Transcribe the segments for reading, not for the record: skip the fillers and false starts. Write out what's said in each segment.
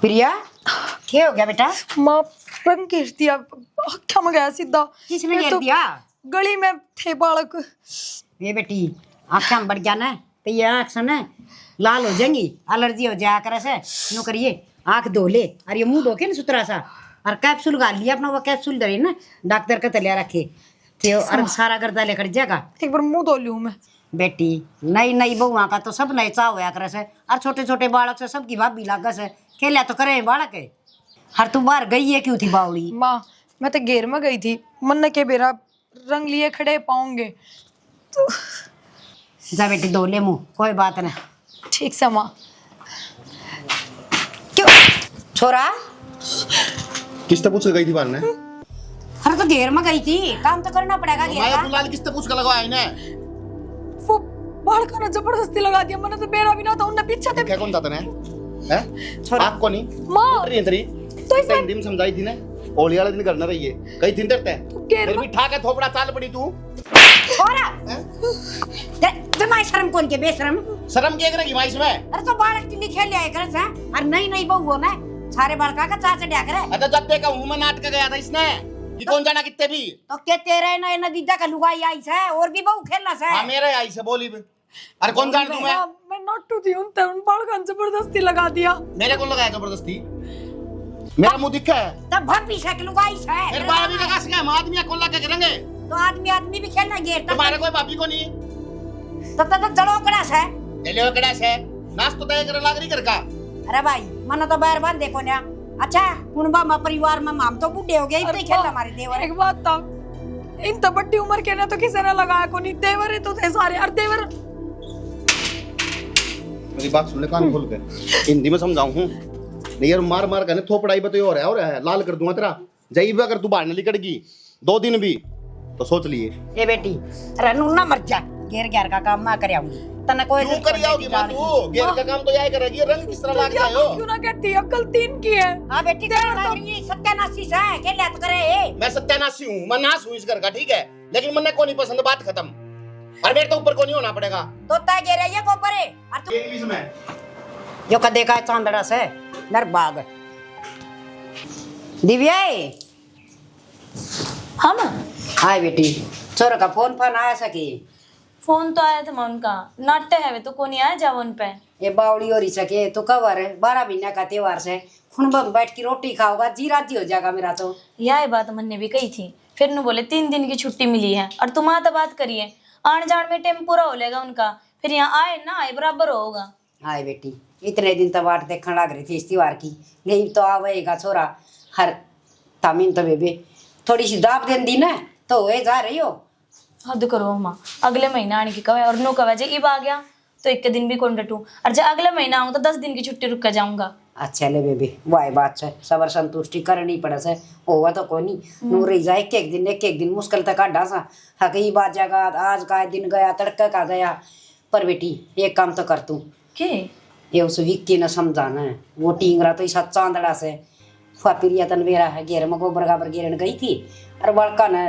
प्रिया क्या हो गया बेटा? माँ रंग घेर दिया, आँखों में गया सीधा। किसने घेर दिया? गली में थे बालक। ये बेटी आँख में बढ़ गया ना तो ये आँख से ना लाल हो जाएंगी, एलर्जी हो जाया करे से। यूँ करिए आँख धो ले और ये मुंह धो के ना सुथरा सा और कैप्सूल गाल लिया अपना, वो कैप्सूल धरी ना डॉक्टर का तलिया रखे थे और सारा गर्दा लेकर जाएगा। एक बार मुंह धो लूँ मैं। बेटी नई नई बहुआ का तो सब नई चाह होया करे से और छोटे छोटे बालक से सबकी भाभी लागस है खेला तो करे बालक है। हर तू बाहर गई है क्यों थी बावड़ी? माँ मैं तो घेर में गई थी, मन ने के बेरा रंग लिए खड़े पाऊंगे तो। जा बेटी धो ले मुँह, कोई बात ना। ठीक से माँ। क्यों छोरा? किसने पूछ के गई थी बाल ने? अरे तो घेर में गई थी, काम तो करना पड़ेगा घेर माया का। बुलाल किसने पूछ के लगवाया इन्हें? वो बालका ने जबरदस्ती लगा दिया, मैंने तो बेरा भी ना था, उन्हें पीछे थे। क्या कौन था तने? हैं? छोरा आपको नहीं? माँ तेरी तेरी तो इसमें हिंदी में समझाई थी ना, होली वाले दिन करना रही है कई दिन डरते हैं घेर फिर में भी ठाके थोपड़ा चाल पड़ी तू। छोरा तुम्हारी शर्म कौन के बेशरम? शर्म क्या करेगी माँ इसमें? अरे तो बालक के लिए खेल लिया करे से और नई नई बहू हो ना सारे बालका का चाचा डया करे। अरे जब देखा हूँ मैं नाटक गया था इसने कि कौन जाना कितने भी तो के तेरे नए नदीदा का लुगाई आई है और भी बहू खेलना से। हाँ मेरे आई से बोली भी। अरे कौन जान दूं मैं नट्टू थी, उन बालका ने जबरदस्ती लगा दिया। मेरे को लगाया जबरदस्ती? मेरा मुंह दिखा है तब भाभी से के लुगाई से फिर बाल भी लगा सके हम आदमी कौन लगा करेंगे? तो आदमी आदमी भी खेलना घेर तुम्हारे कोई भाभी को नहीं तो जड़ो कड़ा से ले लो कड़ा से नाच तो तय करे लाग रही कर का। अरे भाई मन तो बैर बांध देखो ना। अच्छा कुणबा में परिवार में हम तो बूढ़े हो गए इतने खेल हमारे देवर। एक बात था, इन तो बड़ी उम्र के ने तो किसी ने लगाया को नहीं, देवर तो थे सारे। और देवर मेरी बात सुन ले कान खोल के, हिंदी में समझाऊं हूं नहीं यार, मार मार कर थोपड़ाई बताई हो रहा है लाल कर दूंगा तेरा। जई भी अगर तू बाहर निकल गई 2 दिन भी तो सोच लिए। ए बेटी रनू ना मर जा, घेर घेर का काम ना करे आऊंगी तना कोई क्यों कर आओगी मां तू? घेर का काम तो यही करेगी, रंग किस तरह लाग जाए हो? क्यों ना कहती अक्ल 3 की है। हां बेटी तेरी सत्यानाशी से के ले तो करे ए। मैं सत्यानाशी हूं, मैं नाश हूं इस घर का, ठीक है, लेकिन मन्ने को नहीं पसंद, बात खत्म। और मेरे तो ऊपर को नहीं होना पड़ेगा तो ता घेरे ये को परे और तू इंग्लिश में जो का देखा है चांदड़ा से नरबाग दिव्या हाँ माँ। हाय बेटी छोरा का फोन आया सकी? फोन तो आया था माँ उनका, नाट्य है वे तो कौन आया जाओ उन पे। ये बावड़ी हो रही सके तो कब है 12 महीने का त्योहार से खुनबा में बैठ की रोटी खाओगा जी राजी हो जाएगा मेरा तो। यह बात मन्ने भी कही थी, फिर नु बोले 3 दिन की छुट्टी मिली है और तुम तो बात करिए आन जान में टाइम पूरा हो लेगा उनका, फिर यहाँ आए ना आए बराबर होगा। हाय बेटी इतने दिन तो बाट देखने लग रही थी इस त्योहार की, यही तो आवेगा छोरा हर तामीन तो बेबे थोड़ी सी दाब देन दी ना तो हुए जा रही हो। हद करो माँ, अगले महीना आने की कवे और नो कवे जे इब आ गया तो 1 दिन भी कौन डटू, और जब अगले महीना आऊँ तो 10 दिन की छुट्टी रुक कर जाऊंगा। अच्छा ले बेबी वाई बात है, सबर संतुष्टि करनी पड़े से होगा तो कोई नहीं नूर रही जाए एक दिन मुश्किल तक काटा सा हकई बात जगह आज का दिन गया तड़का का गया। पर बेटी एक काम तो कर तू के ये उस विक्की ने समझाना है, वो टींगरा तो इस चांदड़ा से फिर तनवेरा है घेर में गोबर गाबर घेरन गई थी और बड़का ने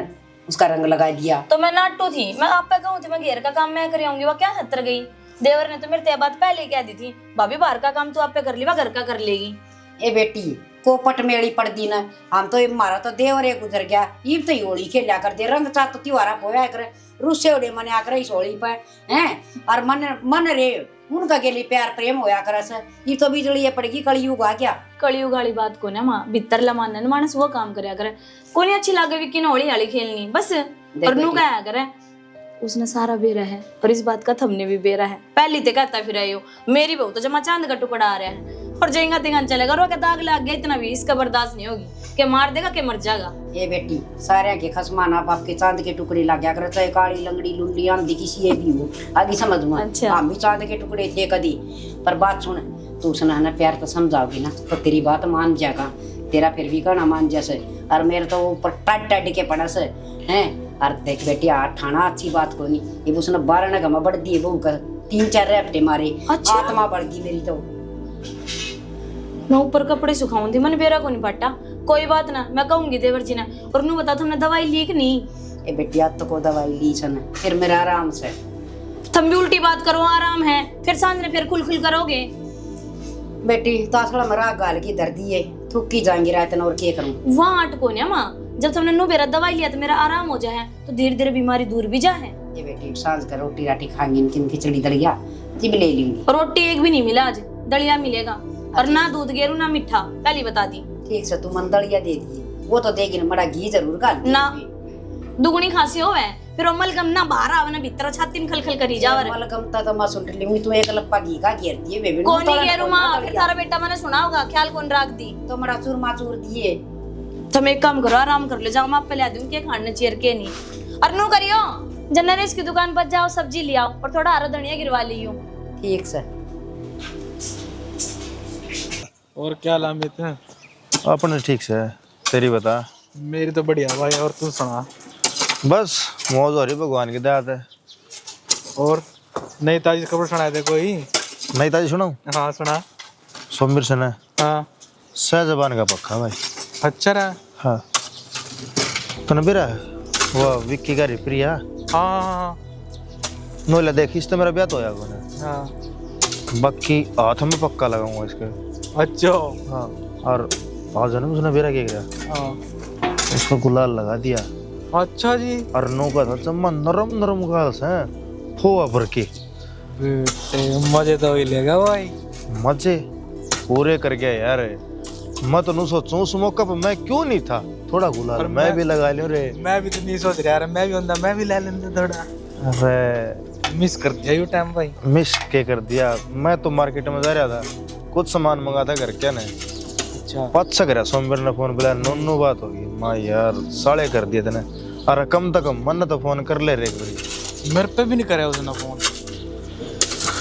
उसका रंग लगा दिया। तो मैं नाटू थी, मैं आप पे कहूँ थी मैं घेर का काम मैं कर आऊंगी, वो क्या हतर गई। देवर ने तो मेरे ते बात पहले कह दी थी भाभी बाहर का काम तो आप पे कर ली, वह घर का कर लेगी। ए बेटी कोपट मेड़ी पड़ दी ना, हम तो मारा तो देवर एक गुजर गया इब तो होली खेलिया कर दे रंग चा तो त्योहारा पोया करे रुसे उड़े मने आकर इस होली पे हैं और मन रे उनका के लिए प्यार प्रेम होया करे से ये तो बिजली पड़ेगी कलयुग आ गया। कलयुग वाली बात को ना माँ भीतर लमानन मानस वो काम करया करे, कोनी अच्छी लागे विक्की ने होली हाली खेलनी बस और नू क्या करे। उसने सारा बेरा है पर इस बात का थमने भी बेरा है, पहली ते कहता फिर आयो मेरी बहू तो जमा चांद का टुकड़ा आ रहा है और जेंगा तिंगा चलेगा रो के दाग लग गया इतना भी इसका बर्दाश्त नहीं होगी के मार देगा के मर जाएगा। ये बेटी सारे के खसमान आप आपके चांद के टुकड़े लग गया करे चाहे काली लंगड़ी लुंडी आंधी किसी ये भी हो आगे समझ में। अच्छा। हम भी चांद के टुकड़े थे कदी पर बात सुन तू उसने ना प्यार तो समझाओगी ना तो तेरी बात मान जाएगा, तेरा फिर भी कहना मान जैसे और मेरे तो ऊपर टाट टाट के पड़ा से हैं। और देख बेटी आठ ठाना अच्छी बात को नहीं ये उसने 12 घमा बढ़ दी बहू का 3-4 रेपटे मारे। अच्छा। आत्मा बढ़ गई मेरी तो। मैं ऊपर कपड़े सुखाऊंगी मन बेरा को नहीं पाटा, कोई बात ना मैं कहूंगी देवर जी ने और नू बता तुमने दवाई ली कि नहीं। ए बेटी आज तो को दवाई ली सन फिर मेरा आराम से तुम भी उल्टी बात करो आराम है फिर सांझ ने फिर खुल खुल करोगे। बेटी तासड़ा मरा गाल की दर्दी है थुकी जाएंगी रात और क्या करूं। वहाँ अटको ना माँ, जब तुमने नु मेरा दवाई लिया तो मेरा आराम हो जाए तो धीरे धीरे बीमारी दूर भी जाए। ये बेटी सांझ का रोटी राटी खाएंगे किन खिचड़ी दलिया जिब ले लूंगी। रोटी एक भी नहीं मिला आज, दलिया मिलेगा और ना दूध गेरू ना मीठा, पहले बता दी। ठीक से तू मन दलिया दे दिए वो तो देगी ना मड़ा घी जरूर गाल ना दुगुनी खांसी होवे फिर मलगम ना बाहर आवे ना भीतर छाती में खलखल करी जावे। मलगम ता मैं सुन रही तू एक लप्पा घी का घेर दिए बेबी कौन ही गेरू माँ, फिर तारा बेटा मैंने सुना होगा ख्याल कौन रख दी। तो मड़ा चूरमा चूर दिए। तुम एक काम करो, आराम कर ले जाओ, मैं आपको ला दूं के खाने चेयर के नहीं। और नु करियो जनरेश की दुकान पर जाओ, सब्जी ले आओ और थोड़ा हरा धनिया गिरवा लियो। ठीक से। और क्या लामित है? अपने ठीक से है, तेरी बता। मेरी तो बढ़िया भाई, और तू सुना? बस मौज हो रही, भगवान की दया है। और नई ताजी खबर सुनाए थे कोई? नई ताजी सुनाऊं? हाँ सुना। सोमवीर से ना हाँ सहजबान का पक्का भाई। अच्छा रहा। हाँ तूने भी रहा वो विक्की का प्रिया हाँ नोला देखी इससे मेरा ब्याह तो होया कोने। हाँ बाकी हाथ में पक्का लगाऊंगा इसके। अच्छा हाँ और आज ना उसने बेरा क्या किया, हाँ उसको गुलाल लगा दिया। अच्छा जी। और नो का था चम्मा नरम नरम गाल से फोआ भर के। मजे तो ही लेगा भाई। मजे पूरे कर गया यार। मैं तो नहीं सोचूं उस मौका पर मैं क्यों नहीं था, थोड़ा गुलाल मैं भी लगा लूं रे। मैं भी तो नहीं सोच रहा यार, मैं भी होता मैं भी ले लेंदा थोड़ा। अरे मिस कर दिया यू टाइम भाई। मिस के कर दिया। मैं तो मार्केट में जा रहा था, कुछ सामान मंगा था घर क्या नहीं। अच्छा पता सक रहा सोमवार ने फोन बुलाया, नोनू बात होगी माँ यार साले कर दिए थे। अरे कम तो कम मन तो फोन कर ले रे एक बारी। मेरे पे भी नहीं करे उसने फोन।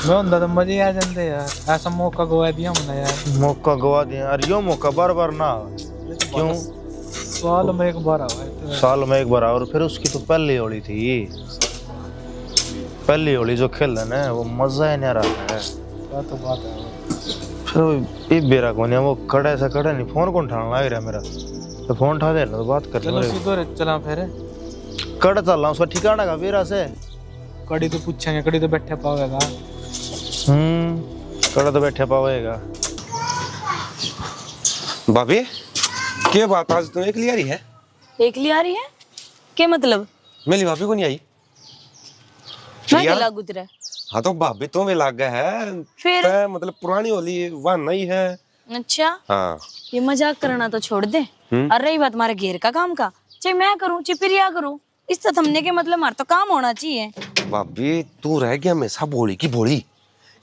मैं होता तो मजे आ जाते यार, ऐसा मौका गवा दिया हमने यार। मौका गवा दिया यार, यो मौका बार बार ना आवे। क्यों? साल में एक बार आवा है। साल में एक बार। और फिर उसकी तो पहली होली थी, पहली होली जो खेल है ना वो मजा ही नहीं आ रहा है। क्या तो बात है। फिर ये बेरा कौन है वो कड़े से कड़े नहीं, फोन कौन उठाने लग रहा है मेरा, तो फोन उठा दे तो बात कर चलो ले। सीधो चला फिर। कड़ चल रहा हूँ उसका ठिकाना का बेरा से। कड़ी तो पूछेंगे, कड़ी तो बैठे पावेगा। कड़ा तो बैठे पावेगा। भाभी क्या बात, आज तो एक लिया रही है? एक लिया रही है क्या मतलब? मेरी भाभी को नहीं आई? मैं क्या लागू तेरा? हाँ तो भाभी तो वे लाग गया है फिर? मतलब पुरानी होली वह नहीं है। अच्छा हाँ ये मजाक करना तो छोड़ दे। और रही बात हमारे घेर का काम का, चाहे मैं करूँ चाहे प्रिया करूँ, इस तो थमने के मतलब हमारा तो काम होना चाहिए। भाभी तू रह गया हमेशा बोली की बोली।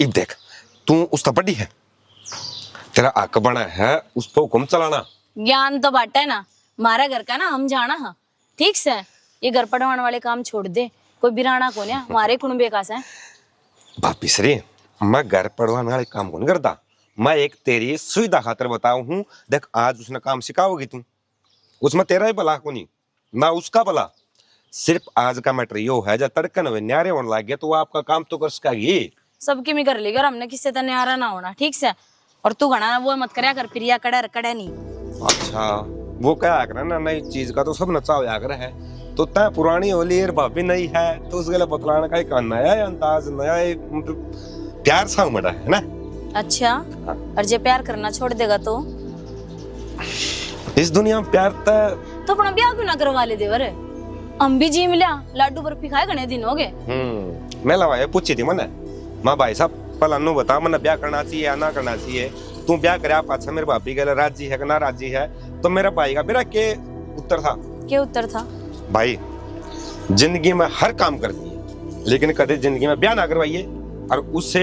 इब देख तू उसका बड़ी है, तेरा हक बना है उसको हुक्म चलाना। ज्ञान तो बांटा है ना, हमारा घर का ना हम जाना है। ठीक से ये घर पढ़वाने वाले काम छोड़ दे, कोई बिराना को नहीं हमारे कुनबे का से। भाभी श्री मैं घर पढ़वाने वाले काम को नहीं करता, मैं एक तेरी सुविधा खातर बताऊ हूँ। देख आज उसने काम सिखाओगी तू, उसमें तेरा ही भला को नहीं ना उसका भला। सिर्फ आज का मैटर यो है जब तड़कन हुए न्यारे होने लग गया तो वो आपका काम तो कर सकेगी। सबकी में कर लेगा और हमने किससे तो न्यारा ना होना। ठीक से और तू घना वो मत करया कर, प्रिया कड़ा कड़ा नहीं। अच्छा वो क्या कर ना नई चीज का तो सब नचा हो जाकर है, तो तय पुरानी होली और भाभी नहीं है तो उसके लिए बतलाने का एक नया ही अंदाज, नया ही मतलब प्यार सा उमड़ा है ना। अच्छा और जे प्यार करना छोड़ देगा तो इस दुनिया में प्यार तो अपना ब्याह क्यों ना करवा ले देवर? हम भी जी मिला लाडू बर्फी खाए घने दिन हो गए। मैं लवाए पूछी थी मैंने, माँ भाई साहब पलानू बता मैंने ब्याह करना चाहिए या ना करना चाहिए। तू ब्याह करे आप अच्छा मेरे भाभी के लिए राजी है कि ना राजी है? तो मेरा भाई का मेरा के उत्तर था? क्या उत्तर था? भाई जिंदगी में हर काम करती है लेकिन कभी जिंदगी में ब्याह ना करवाइए। और उससे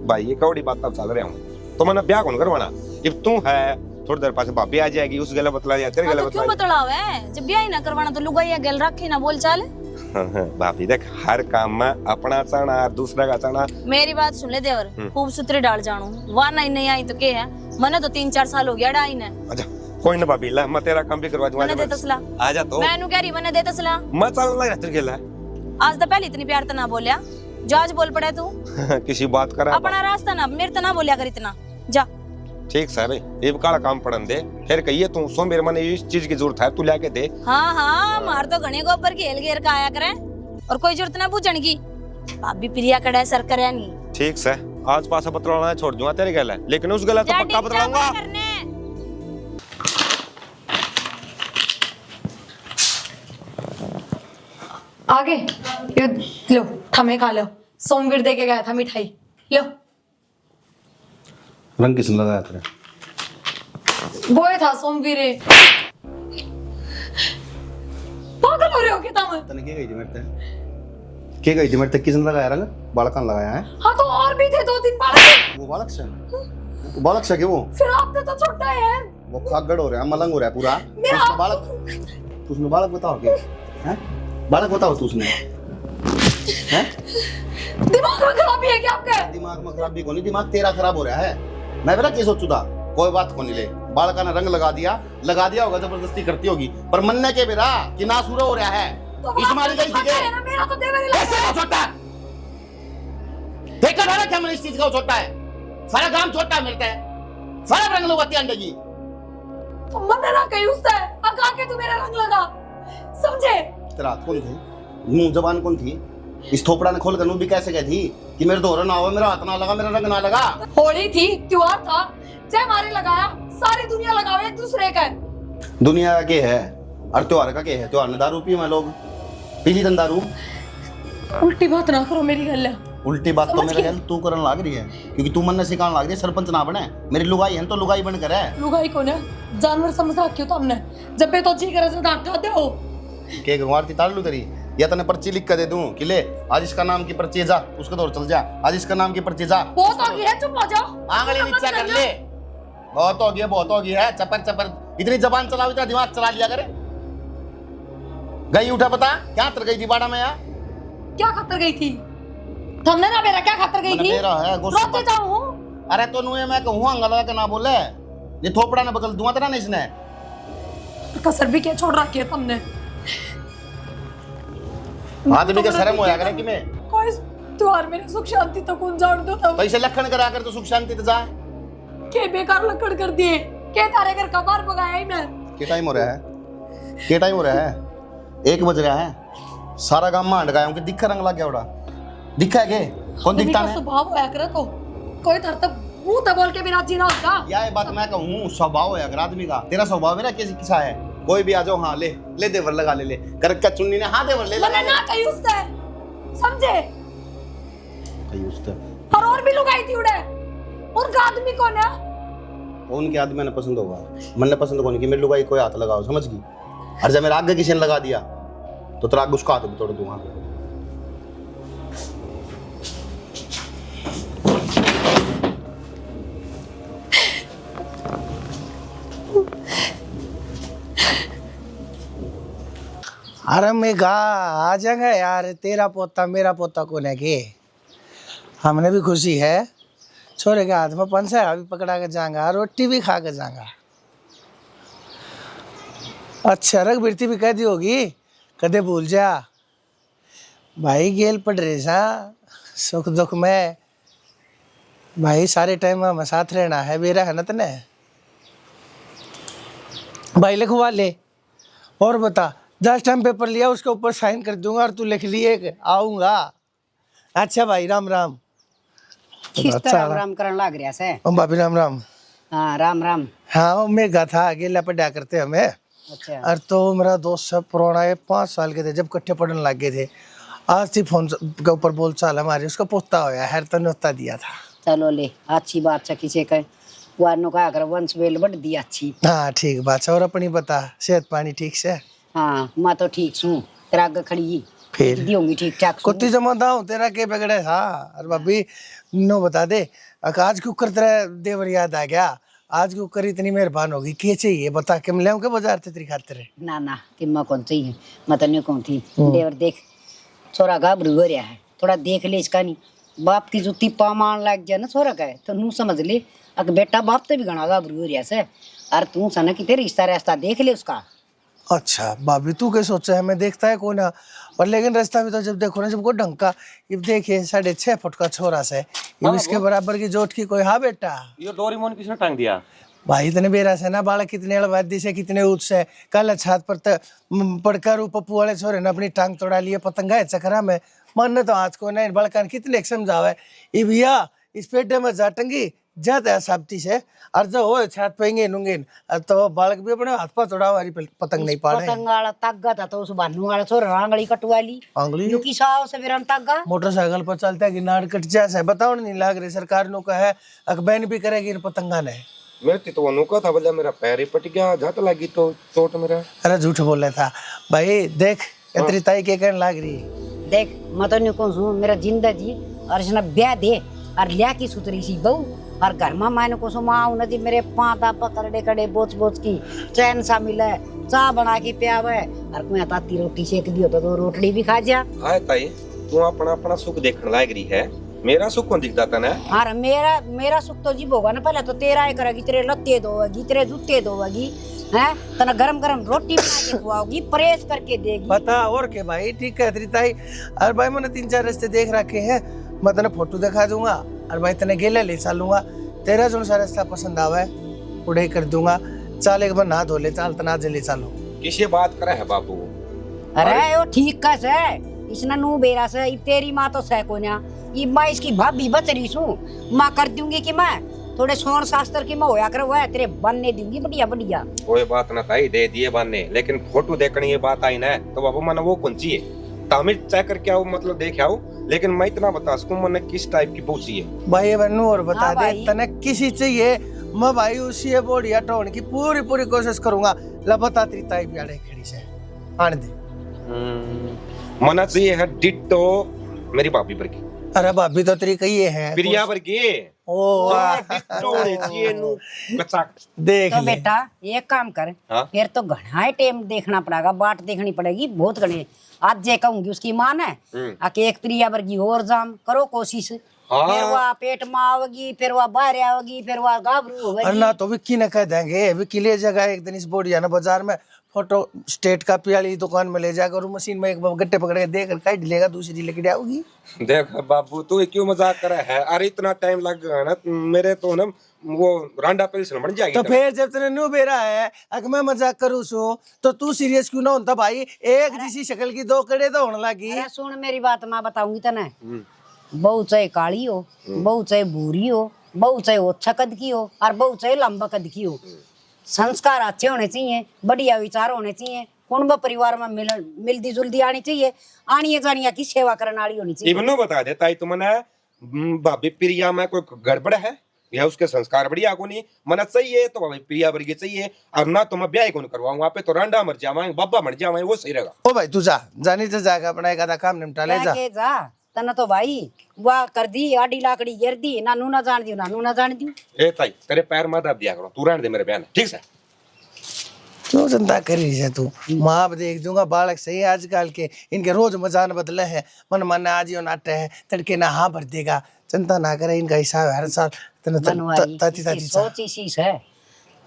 भाई ये कौड़ी बात तब चल रहा हूँ तो मैंने ब्याह कौन करवाना। इब तू है थोड़ी देर पास भाभी आ जाएगी, उस गला बतला दिया तेरे गला तो क्यों बतला बतलाव है? जब ब्याह ही ना करवाना तो लुगाई गल रखे ना बोल चाल। भाभी देख हर काम में अपना चाहना और दूसरा का चाहना। मेरी बात सुन ले देवर, खूब सुतरे डाल जानू वहां नहीं आई तो के है? मने तो 3-4 साल हो गया डाई ने। अच्छा कोई ना भाभी ला मैं तेरा काम भी करवा दूंगा। मने दे तसला आ जा तो मैं नु कह रही मने दे तसला। मैं चल रहा तेरे गला। आज तो पहले इतनी प्यार तो ना बोलिया, जो आज बोल पड़े तू किसी बात करा अपना रास्ता ना मेरे तो ना बोलिया कर इतना जा। ठीक है भाई ये काला काम पड़न दे फिर कहिए तू सो मेरे मन इस चीज की जरूरत है तू लाके दे। हाँ हाँ मार तो घने को ऊपर घेल घेर का आया करे और कोई जरूरत ना पूछने की। भाभी प्रिया कड़ा सर करे नहीं। ठीक है आज पासा बतलाना छोड़ दूंगा तेरे गला, लेकिन उस गला तो पक्का बतलाऊंगा। आगे ये लो, थमे खा लो। सोमवीर दे के गया था मिठाई, लो। रंग किसने लगाया तेरे? वो था सोमवीर। पागल हो रहे हो क्या तुम? तने क्या गई थी मेरे ते? क्या गई थी मेरे ते? किसने लगाया रंग? बालक कहाँ लगाया है? हाँ तो और भी थे 2-3 बालक। वो बालक से? वो बालक से क्या वो? फिर आपने तो छोटा है। वो खागड़ हो रहा है, मलंग हो रहा है पूरा। उसने बालक, तूने बालक बताओ क्या? हैं? बालक बताओ तू उसने? हैं? दिमाग में खराबी है क्या आपके? दिमाग में खराबी को नहीं, दिमाग तेरा खराब हो रहा है। मैं बेटा क्या सोचू था? कोई बात को नहीं ले, बालका ने रंग लगा दिया होगा, जबरदस्ती करती होगी, पर मन्ने के बेरा कि नासूरा हो रहा है। तो इस मारी गई थी है ना, मेरा तो देवर ही लगा कैसे वो छोटा है? देखा था ना क्या मैंने इस चीज का? वो छोटा है, सारा काम छोटा है मिलता है, सारा रंग लगाती अंडे की। तो मन ना कहीं उससे आका के तू मेरा रंग लगा, समझे? तेरा हाथ कौन थी? मुंह जबान कौन थी? इस थोपड़ा ने खोल कर भी कैसे गई थी कि मेरे दोहरा ना हो, मेरा हाथ ना लगा, मेरा रंग ना लगा? होली थी, त्योहार था, जय मारे लगाया, सारी दुनिया लगावे एक दूसरे का। दुनिया का क्या है और त्योहार का क्या है? त्योहार में दारू पी मैं लोग पीली तन दारू। उल्टी बात ना करो मेरी गल। उल्टी बात तो मेरे गल तू करन लाग रही है, क्योंकि तू मन ने सिखाने लाग रही है सरपंच ना बने। मेरी लुगाई है तो लुगाई बन कर है। लुगाई कौन है? जानवर समझ रखियो तो हमने, जब पे तो जी करे से डांटा दे हो के गंवारती ताड़ लू तेरी, या तने पर्ची लिख कर दे दूं कि ले आज इसका नाम की पर्ची जा, उसका दौर चल जा, आज इसका नाम की पर्ची जा। बहुत हो गई है, चुप हो जाओ। आंगली नीचा कर ले, बहुत हो गया, बहुत हो गया है। चपर चपर इतनी जबान चलाओ, इतना दिमाग चला लिया करे। गई उठा बता क्या तर गई थी बाड़ा में? यार क्या खातर गई थी? तुमने ना मेरा क्या खातर गई थी? मेरा है गुस्सा। रोते जाऊं हूं। अरे तो नुए मैं कहूं अंगा लगा के ना बोले, ये थोपड़ा ने बगल दूंगा तेरा नहीं इसने। कसर भी क्या छोड़ रखी है तुमने? आदमी के शर्म होया करे कि मैं कोई त्योहार मेरे सुख शांति तो कौन जान दो तब पैसे लखन करा कर तो सुख शांति तो जा। के बेकार लकड़ कर दिए, के तारे घर कबार पकाया ही मैं। क्या टाइम हो रहा है? क्या टाइम हो रहा है? 1 बज रहा है, सारा गांव मांड गया हूं कि दिखा रंग लग गया उड़ा। दिखा है के? कौन दिखता है? स्वभाव होया करे तो कोई तरह तक मुंह तक बोल के बिना जीना होगा। या ये बात मैं कहूं स्वभाव है अगर आदमी का, तेरा स्वभाव है ना किसी किसा है? कोई भी आ जाओ, हाँ ले ले देवर लगा ले, ले कर का चुन्नी ने, हाँ देवर ले लगा मैंने ना कही उससे, समझे? कही उससे और भी लुगाई थी उड़े। उनका आदमी कौन है? उनके आदमी मैंने पसंद होगा, मैंने पसंद कौन की मेरे लुगाई कोई हाथ लगाओ, समझ गई? और जब मेरा आगे किसी ने लगा दिया तो तेरा आगे उसका हाथ भी तोड़ दूंगा। अरे मैं गा आ जाएगा यार, तेरा पोता मेरा पोता कौन है के? हमने भी खुशी है, छोरे के हाथ में पंसा भी पकड़ा के जाएगा, रोटी भी खा के जाएगा। अच्छा रग बिरती भी कह दी होगी, कदे भूल जा भाई, गेल पड़ रहे सा सुख दुख में भाई, सारे टाइम में साथ रहना है, बेरा है ना तने भाई। लिखवा ले और बता, 10 टाइम पेपर लिया उसके ऊपर साइन कर दूंगा और तू लिख लिए कि आऊंगा। अच्छा भाई राम राम। खिस्ता राम राम करन लाग रहा से। ओ भाभी राम राम। हाँ राम राम। हाँ वो मेघा था आगे लपटा करते हमें। अच्छा। और तो मेरा दोस्त सब पुराना है, 5 साल के थे जब इकट्ठे पढ़ने लग गए थे। आज ही फोन के ऊपर बोल चाल हमारे, उसका पोता होया है तो न्योता दिया था। चलो ले, अच्छी बात है, किसी का वारनो का अगर वंश वेल बढ़ दी अच्छी। हाँ ठीक बात है। और अपनी बता, सेहत पानी ठीक से? हाँ मैं तो ठीक छूं, तेरा आगे खड़ी फिर दी होंगी ठीक ठाक। कुत्ती जमाता हूँ, तेरा के बिगड़े था? और भाभी नो बता दे, आज क्यों कर तेरा देवर याद आ गया? आज क्यों कर इतनी मेहरबान होगी? क्या चाहिए बता के मिले के बाजार से तेरी खातिर? ना ना तिम्मा कौन चाहिए, मैं तो नहीं कौन थी। देवर देख छोरा गाभरू हो रहा है, थोड़ा देख ले इसका। नहीं बाप की जुत्ती पामान लग जाए ना छोरा का है तो नू समझ ले, अगर बेटा बाप तो भी घना गाभरू हो रहा से। और तू सना कि तेरे रिश्ता रास्ता देख ले उसका। अच्छा भाभी तू क्या सोचा है? मैं देखता है कौन है, और लेकिन रास्ता भी तो जब देखो ना, जब कोई ढंग का, ये देखिए 6.5 फुट का छोरा से, ये इसके बराबर की जोट की कोई। हाँ बेटा ये डोरेमोन किसने टांग दिया? भाई इतने बेरा से ना, बालक कितने अलवादी से, कितने ऊँच से, कल छात पर पड़कर पप्पू वाले छोरे ने अपनी टांग तोड़ा लिए पतंगा है चक्रा में। मन तो आज को नहीं बड़कान कितने समझावे, ये भैया इस पेटे में जाटंगी जाता है साबती से और जो हो छात पेंगे नुंगे तो बालक भी अपने हाथ पर थोड़ा हमारी पतंग नहीं पा रहे पतंग वाला तागा था तो उस बानू वाला छोर आंगली कटवाली आंगली युकी साव से बिरन तागा मोटरसाइकिल पर चलता है कि नाड़ कट जाए बताओ नहीं लाग रही सरकार नो का है अखबैन भी करेगी इन पतंगा ने मेरे तो अनोखा था बोला मेरा पैर ही पट गया झट लगी तो चोट मेरा। अरे झूठ बोल रहा था भाई देख इतनी ताई के कहने लाग रही है देख मैं तो नहीं कहूँ मेरा जिंदगी और इसने ब्याह दे और लिया की सुतरी सी बहू और घर में मैंने को सुमाऊ नदी मेरे पाता पकड़े कड़े बोच बोच की चैन सा मिले चाह बना के प्यावे और मैं ताती रोटी सेक दियो तो रोटली भी खा जा। हाय ताई तू अपना अपना सुख देखने लायक रही है, मेरा सुख कौन दिखता था ना। और मेरा सुख तो जीव होगा ना, पहले तो तेरा ही करेगी, तेरे लत्ते धोएगी, तेरे जूते धोएगी, हैं तना गरम गरम रोटी बना के खुआओगी, परहेज करके देगी। बता और के भाई ठीक है तेरी ताई। और भाई मैंने 3-4 रिश्ते देख रखे हैं, मैं तेने फोटो दिखा दूंगा और भाई तेने गेले ले चलूंगा, तेरा जो सा रास्ता पसंद आवे उड़े कर दूंगा। चल एक बार नहा धो ले चल तना ले चलो। किसी बात करे है बाबू? अरे वो ठीक का से इसना नू बेरा से तेरी माँ तो सह को ना ये माँ इसकी भाभी बच रही सू माँ कर दूंगी कि मैं थोड़े सोन शास्त्र की मैं होया कर वो है तेरे बनने दूंगी बढ़िया बढ़िया। कोई बात ना ताई दे दिए बनने, लेकिन फोटो देखने ये बात आई ना तो बाबू मैंने वो कौन चाहिए तमिल चेक करके आओ मतलब देख आओ, लेकिन मैं इतना बता सकूं मैंने किस टाइप की बहू चाहिए। भाई बनू और बता हाँ दे भाई। तने किसी चाहिए मैं भाई उसी बढ़िया टोन की पूरी कोशिश करूंगा। ला बता तेरी ताई ब्याड़े खड़ी से आने दे। मना चाहिए है डिट्टो मेरी भाभी पर की। अरे भाभी तो तेरी कही है प्रिया पर की। ओ वाह। डिट्टो ने चाहिए नु कच्चा। देख तो ले बेटा एक काम कर हाँ? फिर तो घना टाइम देखना पड़ेगा, बाट देखनी पड़ेगी बहुत घने। आज जे कहूंगी उसकी मां ने आके एक प्रिया वर्गी और जाम करो कोशिश। हाँ। फिर वह पेट में आओगी, फिर वह बाहर आओगी, फिर वह गाभरू और होगी। ना तो विक्की ने कह देंगे विक्की ले जाएगा एक दिन इस बढ़िया ना बाजार में फोटो स्टेट का पियाली दुकान में ले जाकर मशीन में एक गट्टे पकड़ के देकर काट लेगा, दूसरी लेके आओगी। देख बाबू तू क्यों मजाक कर रहा है? अरे इतना टाइम लग गया ना मेरे तो ना वो रांडा पेल्स बन जाएगी। तो फिर जब तेने न्यू बेरा है अगर मैं मजाक करूँ सो तो तू सीरियस क्यों ना होता भाई? एक जैसी शक्ल की दो कड़े तो होने लगी। अरे सुन मेरी बात मैं बताऊंगी तने, बहु चाहे काली हो, बहु चाहे भूरी हो, बहु चाहे ओछा कद की हो और बहु चाहे लंबा कद की हो, संस्कार अच्छे होने चाहिए, बढ़िया विचार होने चाहिए, कुटुंब परिवार में मिलती जुलती आनी चाहिए, आनिए जानिया की सेवा करने वाली होनी चाहिए। इवनो बता दे ताई तुमने भाभी प्रिया में कोई गड़बड़ है या उसके संस्कार बढ़िया को नहीं मना चाहिए तो भाई प्रिया वर्गी चाहिए और ना तो मैं ब्याह कौन करवाऊं, वहाँ पे तो रांडा मर जावाएंगे बाबा मर जावाएंगे, वो सही रहेगा। ओ भाई तू जा जानी तो जाएगा अपना एक आधा काम निपटा ले जा। जा तना तो भाई वाह कर दी आडी लाकड़ी गिर दी, नानू ना जान दियो, नानू ना जान दियो। ए ताई तेरे पैर मत दब दिया करो, तू रहने दे मेरे बहन, ठीक है? क्यों चिंता करी है तू? माँ देख दूंगा बालक सही आजकल के इनके रोज मजान बदले है, मन आज यो नाटे है तड़के ना हाँ भर देगा, चिंता ना करे इनका हिसाब हर साल बनवाई ताती सोची शीश है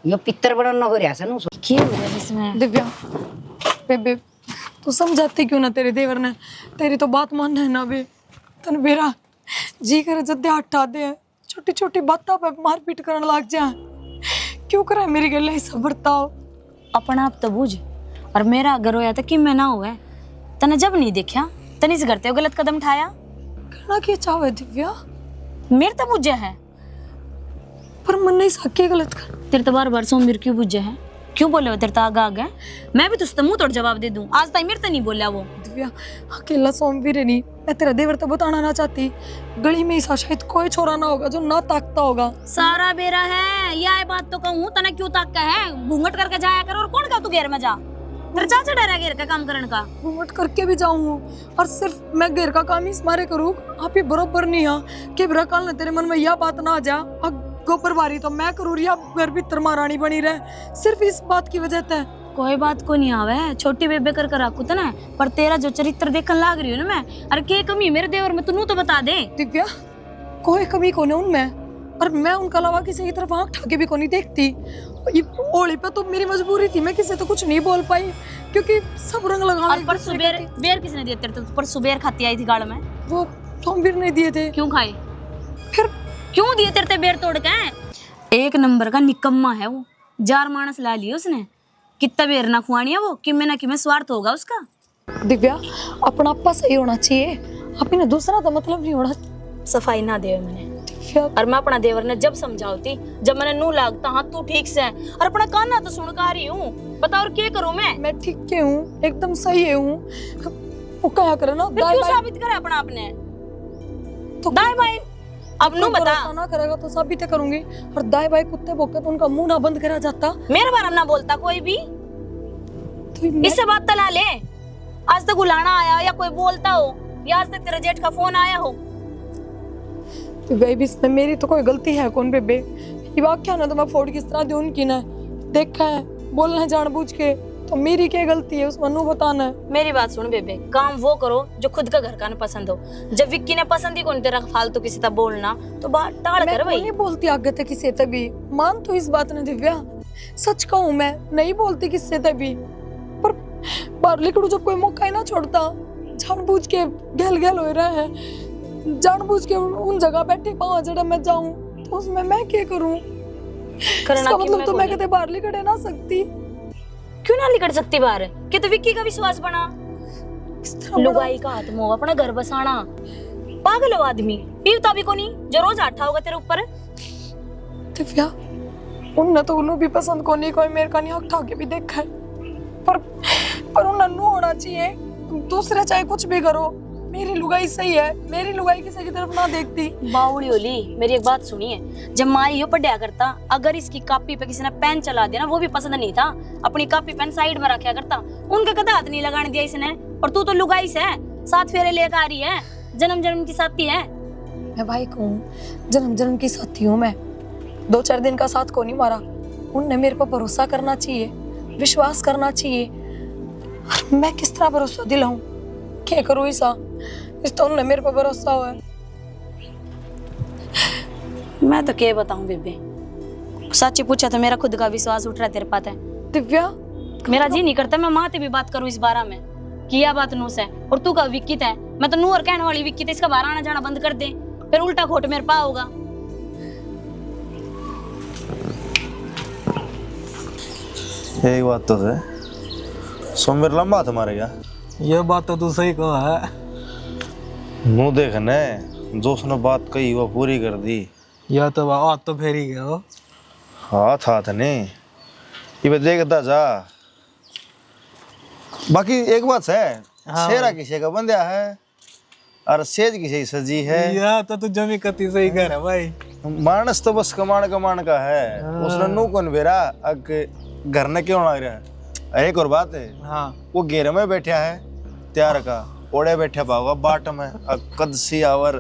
यो पितर बनना हो रहा है नु क्या हो रहा है इसमें? दिव्या बेबे तू समझाती क्यों ना तेरे देवर ने? तेरी तो बात मानना है ना बे। तन बेरा जी करे जद्दे हटा दे, छोटी छोटी बातों पे मारपीट करने लग जा, क्यों करे मेरी गल ऐसा बर्ताव? अपना आप तो बुझ और मेरा अगर होया तो कि मैं ना हुआ तने जब नहीं देखा तने इस करते हो गलत कदम उठाया। कहना क्या चाहे दिव्या? मेरे तो बुझे है पर मन नहीं सके गलत कर। तेरे तो बार बार सोमवीर क्यों बुझे है? क्यों बोले हो? तेरे तो आगे आगे मैं भी तुझसे मुंह तोड़ जवाब दे दूं, आज तक मेरे तो नहीं बोला वो। दिव्या अकेला सोमवीर नहीं, मैं तेरा देवर तो बताना ना चाहती, गली में ऐसा शायद कोई छोरा ना होगा जो ना ताकता होगा। सारा बेरा है यह बात तो कहूँ तने क्यों ताकता है? घूंघट करके जाया कर और कौन का तू घेर में जा, तेरा चाचा डरा घेर का काम करने का। घूंघट करके भी जाऊँ और सिर्फ मैं घर का काम ही मारे करूँ, आप ही बराबर नहीं है कि बुरा काल ने तेरे मन में यह बात ना आ जा गोबर बारी तो मैं करूँ या घर भीतर महारानी बनी रहे, सिर्फ इस बात की वजह से। कोई बात को नहीं आवे, छोटी बेबे कर कर रखू ना, पर तेरा जो चरित्र देखने लाग रही हो ना मैं, अरे के कमी मेरे देवर में तू तो बता दे। दिव्या कोई कमी को नहीं उनमें, और मैं उनका अलावा किसी की तरफ आंख ठाके भी को नहीं देखती। ये होली पे तो मेरी मजबूरी थी, मैं किसी तो कुछ नहीं बोल पाई क्योंकि सब रंग लगा। और पर बेर किसने दिए तेरे? तो पर सुबेर खाती आई थी गाड़ में, वो सोमवीर नहीं दिए थे। क्यों खाए? फिर क्यों दिए तेरे बेर तोड़ के? एक नंबर का निकम्मा है वो, जार मानस ला लिया उसने, कितना बेर ना खुआनी है वो, कि मैं स्वार्थ होगा उसका। दिव्या अपना आपा सही होना चाहिए, आप इन्हें दूसरा तो मतलब नहीं होना। सफाई ना दे मैंने। और मैं अपना देवर ने जब समझाती, जब मैंने नू लागता हाँ तू ठीक से है, और अपना काना तो सुन का रही हूँ, बता और क्या करूँ मैं ठीक के हूँ, एकदम सही हूँ। वो क्या करे ना, फिर क्यों साबित करे अपना आपने तो दाई भाई अब नू बता ना करेगा तो साबित करूंगी। और दाई भाई कुत्ते भौंके तो उनका मुंह ना बंद करा जाता। मेरे बारे में ना बोलता कोई भी, तो इससे बात तला ले। आज तक बुलाना आया या कोई बोलता हो, या आज तक तेरे जेठ का फोन आया हो? तो बेबी इसमें मेरी तो कोई गलती है कौन बेबे? ये वाक्य ना तो मैं फोड़ किस तरह दूं उनकी ना, देखा है बोलना है जानबूझ के, तो मेरी क्या गलती है उसमें नू बताना है। मेरी बात सुन बेबे, काम वो करो जो खुद का घर का न पसंद हो। जब विक्की ने पसंद ही कौन तेरा फालतू किसी तरह बोलना, तो बात टाल कर भाई। मैं नहीं बोलती आगे तक किसी तभी, मान तो इस बात ने दिव्या, सच कहूँ मैं नहीं बोलती किससे तभी, पर बाहर लिखड़ू जब कोई मौका ही ना छोड़ता, जानबूझ के गल गल हो रहा है, जानबूझ के उन जगह बैठे पाँव जड़ा मैं जाऊं, तो उसमें मैं क्या करूं? इसका मतलब तो मैं कहते बाहर लिखड़े ना सकती। क्यों ना निकल सकती बाहर? कि तो विक्की का विश्वास बना, लुगाई का हाथ मोह अपना घर बसाना। पागल हो आदमी, पीवता भी कोनी जो रोज आठा होगा तेरे ऊपर। दिव्या उन्हें तो उन्हें भी पसंद कोनी, कोई मेरे का नहीं हक ठा के भी देखा है, पर उन्हें नू होना चाहिए। दूसरे चाहे कुछ भी करो, मेरी लुगाई सही है, मेरी लुगाई किसी की तरफ ना देखती। बावड़ी ओली मेरी एक बात सुनिए, जब माई यो पढ़िया करता, अगर इसकी कॉपी पे किसी ने पेन चला दिया ना, वो भी पसंद नहीं था, अपनी कॉपी पेन साइड में रखा करता, उनका कदा हाथ नहीं लगाने दिया इसने। और तू तो लुगाई से साथ फेरे लेकर आ रही है, जन्म जन्म की साथी है। मैं भाई कहूँ जन्म जन्म की साथी हूँ मैं, 2-4 दिन का साथ को नहीं मारा। उनने मेरे पर भरोसा करना चाहिए, विश्वास करना चाहिए, और मैं किस तरह भरोसा दिलाऊं? क्या करूँ ऐसा? इस तो उन्हें मेरे पर भरोसा हुआ है। मैं तो क्या बताऊं बेबे, सच्ची पूछा तो मेरा खुद का विश्वास उठ रहा है तेरे पास है। दिव्या मेरा जी नहीं करता मैं माँ से भी बात करूं इस बारे में, किया बात नू से, और तू का विक्की है, मैं तो नू और कहने वाली विक्की, इसका बाहर आना जाना बंद कर दे, फिर उल्टा खोट मेरे पा होगा। एक बात तो है, सोमवार लंबा हाथ मारेगा। ये बात तो तू सही कहा है। मुँह देखने जो उसने बात कही वो पूरी कर दी। या तो बात तो फेर ही गया हो। हाथ हाथ ने ये देखता जा। बाकी एक बात है, हाँ शेरा किसी का बंदा है और सेज किसी की सजी है। या तो तू जमी कती सही कर है भाई। मानस तो बस कमान का है। उसने नू कौन बेरा अग घर ने क्यों आ रहा है। एक और बात है, हाँ वो घेरे में बैठा है त्यार का, ओढ़े बैठा पाओगा बाट में कद सी आवर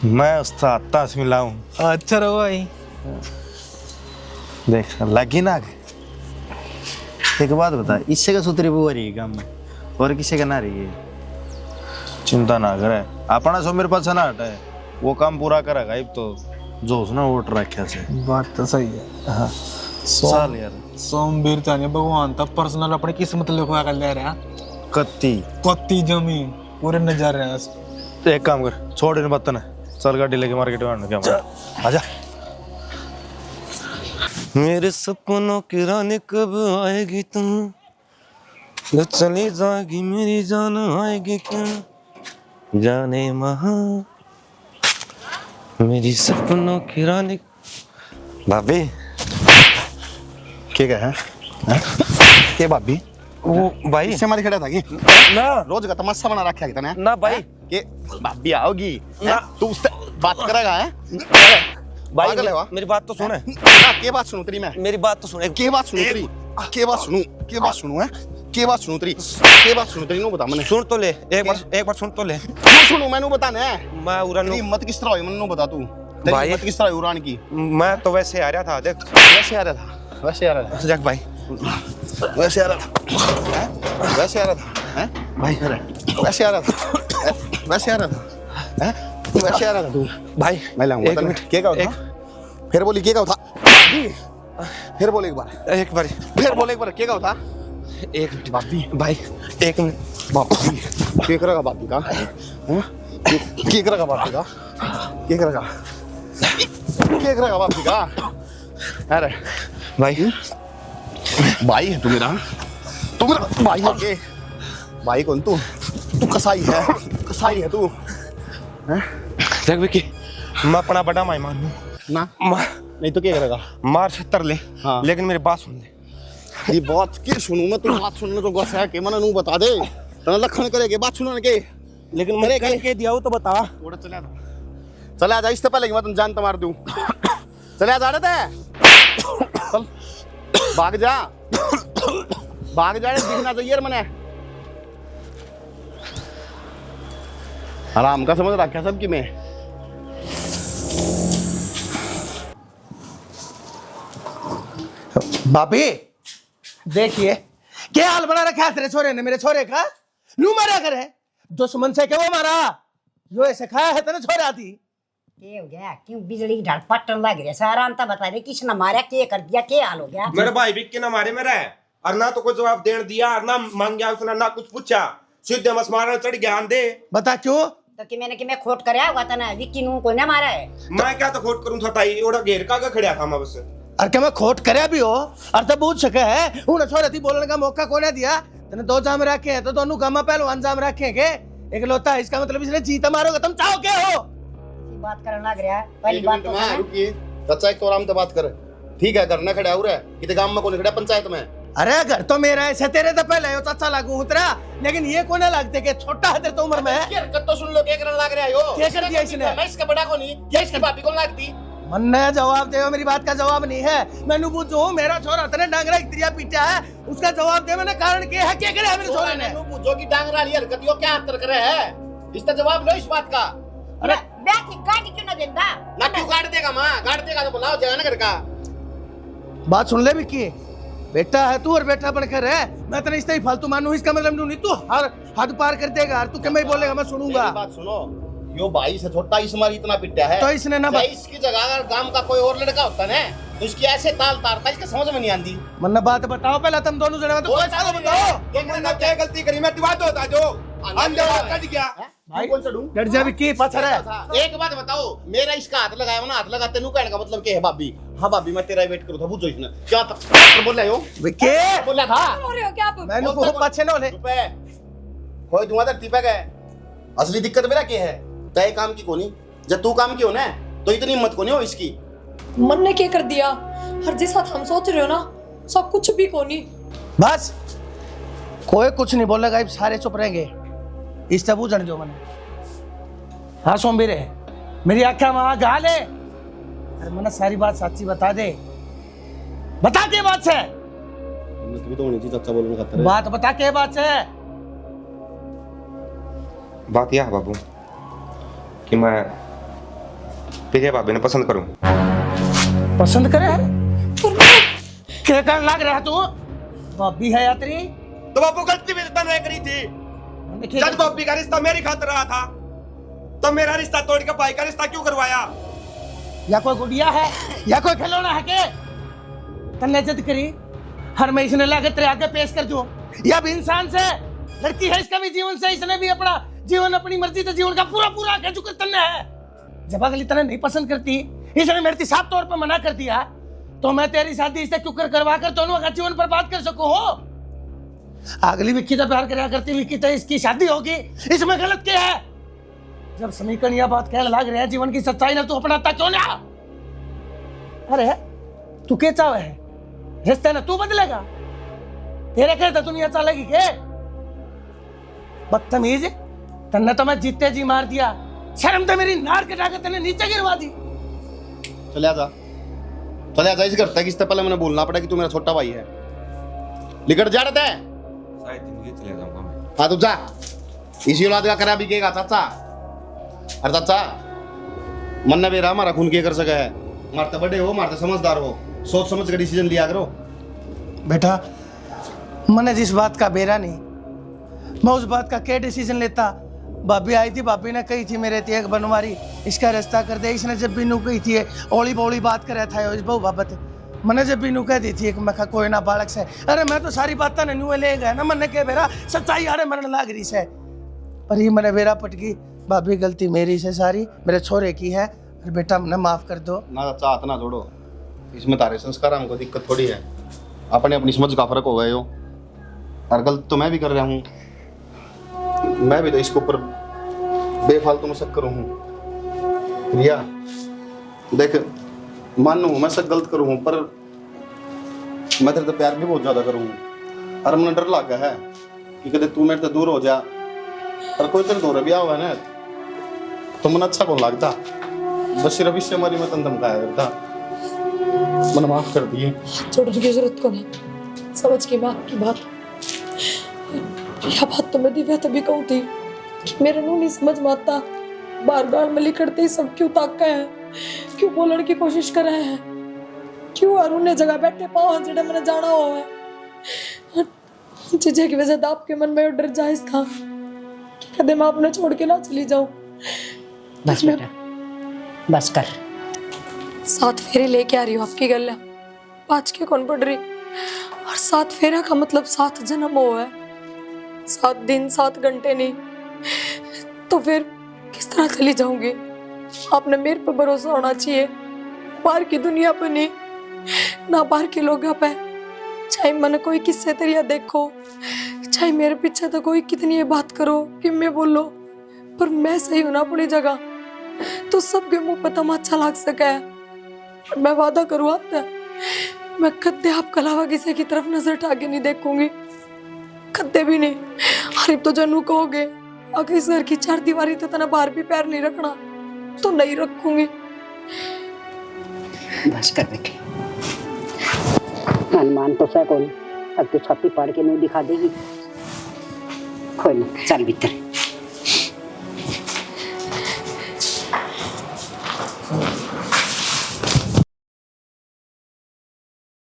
मैं उसका हाथा से मिलाऊं। अच्छा रहो भाई। देख लगी ना। एक बात बता, इससे का सूत्री वो रही है काम में और किसी का ना रही है। चिंता ना करे, अपना सो मेरे पास ना हटा, वो काम पूरा करेगा। अब तो जो उसने वोट रखा से बात तो सही है। हाँ साल यार सोमवीर चाहे भगवान तब पर्सनल अपनी किस्मत लिखवा कर ले रहा कत्ती जमीन पूरे नजारे हैं। एक काम कर, छोड़ इन बात ना, चल गाड़ी लेके मार्केट में क्या आजा। मेरे सपनों की रानी कब आएगी तुम, जो चली जाएगी मेरी जान आएगी क्या, जाने महा मेरी सपनों की रानी। भाभी क्या है के भाभी? वो भाई इससे हमारी खड़ा था कि ना रोज का तमाशा बना रखा है ना ना भाई के भाभी आओगी ना, तू उससे बात करेगा है भाई पागल है वा? मेरी बात तो सुने ना के बात सुनू तेरी मैं, मेरी बात तो सुने के बात सुनू तेरी, के बात सुनू, के बात सुनू है, के बात सुनू तेरी, के बात सुनू तेरी नो बता मैंने। सुन तो ले, एक बार सुन तो ले। क्यों सुनू मैंने बताना है। मैं उड़ान तेरी हिम्मत किस तरह हुई मैंने बता, तू तेरी भाई हिम्मत किस तरह हुई उड़ान की? मैं तो वैसे आ रहा था, देख वैसे आ रहा था, वैसे आ रहा था, देख भाई वैसे आ रहा था, वैसे आ रहा था, हैं भाई वैसे आ रहा था, वैसे आ रहा था, हैं वैसे आ रहा था तू भाई। मैं लाऊंगा एक मिनट, क्या था? फिर बोली क्या था? फिर बोल एक बार, फिर बोल एक बार क्या था? एक मिनट भाभी भाई, एक मिनट भाभी क्या करेगा भाभी का? क्या करेगा भाभी का? क्या करेगा? क्या करेगा भाभी का? अरे भाई भाई है तू मेरा भाई है के? भाई कौन तू? तू कसाई है, कसाई है तू। देख विकी मैं अपना बड़ा माई मान लूं ना मार नहीं तो क्या करेगा? मार 70 ले हाँ। लेकिन मेरी बात सुन ले। ये बात के सुनू मैं, तू बात सुनने तो गुस्सा है के मन नू बता दे तना लखन करेगे बात सुनने के, लेकिन मैं करके दिया हूं तो बता। थोड़ा चले आ जा, इससे पहले कि मैं तुम जान मार दूं। चले आ जा रहे थे, चल भाग जा दिखना चाहिए मने। आराम का समझ रखा सबकी मैं। भाभी देखिए क्या हाल बना रखा है तेरे छोरे ने मेरे छोरे का। लू मारा करे दुश्मन से क्यों मारा, जो ऐसे खाया है तेरे छोरा थी। के हो गया? क्यों बिजली की ढाल पटन लग रही है? सारा अंत बता दे, किसने मारा, के कर दिया, के हाल हो गया? मेरे भाई बिक्की ना मारे मेरा और ना तो कोई जवाब देने दिया और ना मांग उसने ना कुछ पूछा, सीधे मस मारने चढ़ गया आंधे। बता क्यों? तो कि मैं खोट करया हुआ था ना, विक्की नू को ना मारा है। मैं क्या तो खोट करूं था ओड़ा घेर का खड़िया था मैं बस। और क्या मैं खोट करे भी हो और तब पूछ सके है उन्हें छोरा थी बोलने का मौका कौन दिया तने? दो जाम रखे हैं तो दोनों काम पहलवान जाम रखे के एक लोता है, इसका मतलब इसने जीता मारोगे तुम चाहो क्या हो? बात करने लग रहा है पहली बात तो सुन। रुकिए चाचा, एक तो आराम से बात कर। ठीक है करना खड़ा हो रहा है किते गांव में कौन खड़ा पंचायत में? अरे घर तो मेरा है, तेरे तो पहले हो चाचा लागू उतरा, लेकिन ये कोने लगते के छोटा है तेरे तो उम्र में। हरकत तो सुन लो, क्या करने लग रहा है यो? क्या कर दिया इसने? मैं इसका बड़ा को नहीं, क्या इसकी भाभी को लगती? मन्ने जवाब दे, मेरी बात का जवाब नहीं है। मैंने पूछो मेरा छोरा तेरे डांगरा इत्रिया पीटा है, उसका जवाब दे। मैंने कारण क्या है, क्या करे मेरे छोरे ने? पूछो कि डांगरा वाली हरकत यो क्या अंतर करे है, इसका जवाब लो इस बात का। अरे बैठ की गाड़ी क्यों ना देंदा? ना क्यों गाड़ देगा मां, गाड़ देगा तो बुलाओ जाना घर का। बात सुन ले विक्की, बेटा है तू और बेटा बनकर है, मैं तेरे इससे ही फालतू मानू, इसका मतलब नहीं तू हर हद पार कर देगा। तू क्या मैं बोलेगा मैं सुनूंगा। मेरी बात सुनो, यो भाई से छोटा इस मारी इतना पिटा है तो इसने ना इसकी जगह अगर गांव का कोई और लड़का होता ना तो इसकी ऐसे ताल तारता, इसके समझ में नहीं आती। मन्ना बात बताओ पहले तुम दोनों जने, तो कोई साथ बताओ क्या गलती करी मैं दिवा दो था जो अंधे कट गया भाई कौन सा डूं? डर जा विक्की पत्थर है। एक बात बताओ, मेरा इसका हाथ लगाया हो ना, हाथ लगाते नु कहने का मतलब क्या है भाभी? हाँ भाभी मैं तेरा वेट करूँ था, बुझो इसने क्या था बोल रहे हो? विक्की बोला था हो रहे हो क्या आप? मैंने बहुत पछे न ले रुपए कोई धुआं धरती पे गए। असली दिक्कत मेरा क्या है, तय काम की कोनी, जब तू काम की हो ना तो इतनी हिम्मत कोनी हो इसकी। मन ने क्या कर दिया? हर जिस साथ हम सोच रहे हो ना सब कुछ भी कोनी। बस कोई कुछ नहीं बोलेगा, अब सारे चुप रहेंगे। इस तब पूछने जो मैंने हाँ सोमबीर है मेरी आख्या में गा ले। अरे मैंने सारी बात सच्ची बता दे, बता के बात से भी तो होनी थी चाचा बोलने खातिर। बात बता के बात से। बात यह है बाबू कि मैं तेरे भाभी ने पसंद करूं। पसंद करे क्या कर लग रहा तू? भाभी है यात्री तो बाबू गलती भी तो नहीं करी थी, जब भाभी का रिश्ता मेरी खातिर रहा था तो मेरा रिश्ता तोड़ के भाई का रिश्ता क्यों करवाया? या कोई गुड़िया है या कोई खिलौना है के तन्ने इज्जत करी हर मैं इसने लाके तेरे आगे पेश कर दूं, या भी इंसान से लड़की है इसका भी जीवन से, इसने भी अपना जीवन अपनी मर्जी से जीवन का पूरा पूरा कह चुका तन्ने है। जब अगली तरह नहीं पसंद करती, इसने मेरे साफ तौर पर मना कर दिया, तो मैं तेरी शादी इससे क्यों करवा कर दोनों का जीवन बर्बाद कर सकूं हो? अगली विक्की से प्यार करा करती विक्की तो इसकी शादी होगी, इसमें गलत क्या है? जब समीकरण यह बात कहने लग रहे हैं जीवन की सच्चाई ना तू अपनाता क्यों ना? अरे तू क्या चाहे है रिश्ते ना तू बदलेगा, तेरे कहता दुनिया चलेगी के? बदतमीज, तन्ने तो मैं जीते जी मार दिया, शर्म तो मेरी नार कटा के तन्ने नीचे गिरवा दी। चले आजा इस घर तक, इससे पहले मैंने बोलना पड़ा कि तू मेरा छोटा भाई है। लिकट जा रहा है शायद जिंदगी चले जाऊंगा मैं। हाँ तू जा, इसी औलाद का करा बिकेगा चाचा। अरे चाचा मन ने बेरा हमारा खून क्या कर सका है, मारते बड़े हो, मारते समझदार हो, सोच समझ कर डिसीजन लिया करो। बेटा मैंने जिस बात का बेरा नहीं, मैं उस बात का क्या डिसीजन लेता? भाभी आई थी, भाभी ने कही थी मेरे एक बनवारी इसका रास्ता कर दे। इसने जब भी नू कही थी ओली बोली बात कर था इस बहु बाबत, मैंने जब भी नू कह दी थी मैं कोई ना बालक से। अरे मैं तो सारी बातें नू ले गया ना, मैंने क्या बेरा सच्चाई आड़े मरने लाग रही से, पर ही मैंने बेरा पटकी। भाभी गलती मेरी से सारी मेरे छोरे की है, अरे बेटा मैंने माफ कर दो ना चाचा, हाथ ना जोड़ो, इसमें तारे संस्कार हमको दिक्कत थोड़ी है, अपने अपनी समझ का फर्क हो गए हो, और गलत तो मैं भी कर रहा हूँ, मैं भी तो इसके ऊपर बेफालतू में शक करूँ हूँ। रिया देख मानू मैं सब गलत करूँ हूँ, पर मैं तेरे तो प्यार भी बहुत ज्यादा करूँ और मुझे डर लगा है कि कदे तू मेरे से दूर हो जा और कोई तेरे दौरे भी आवा ना तो मन अच्छा कौन लगता। बस सिर्फ इससे हमारी मैं तन धमकाया करता। मन माफ कर दिए। छोड़ने की जरूरत को नहीं, समझ के मैं आपकी बात। यह बात तो मैं दिव्या तभी कहूँ थी कि मेरे नू नहीं समझ में आता, बार बार में लिखते ही सब क्यों ताका है, क्यों बोलने की कोशिश कर रहे हैं, क्यों अरुण ने जगह बैठे पाओ जेड़ा मैंने जाना हुआ है। चीजें की वजह से आपके मन में डर जाए था कि कदे मैं अपने छोड़ के ना चली जाऊं। बस बेटा बस कर। 7 फेरे लेके आ रही हूँ आपकी गल्ला, 5 के कौन पड़ रही, और 7 फेरा का मतलब 7 जन्म हुआ है, 7 दिन 7 घंटे नहीं, तो फिर किस तरह चली जाऊंगी। आपने मेरे पे भरोसा होना चाहिए, बाहर की दुनिया पे नहीं, ना बाहर के लोगों पे। चाहे मन कोई किस्से तरिया देखो, चाहे मेरे पीछे तो कोई कितनी ये बात करो कि मैं बोलो, पर मैं सही हूं ना अपनी जगह, तो सबके मुंह पे तमाचा लग सका है। और मैं वादा करूँ आपसे, मैं कद्दे आपके अलावा किसी की तरफ नजर उठा के नहीं देखूंगी, कद्दे भी नहीं। अरे तो जनू कहोगे अगर इस घर की 4 दीवारी तो तना बाहर भी पैर नहीं रखना, तो नहीं रखूंगी। बस कर बेटे, मान तो सह कौन, अब तो छाती पाड़ के नहीं दिखा देगी। खोल चल भीतर।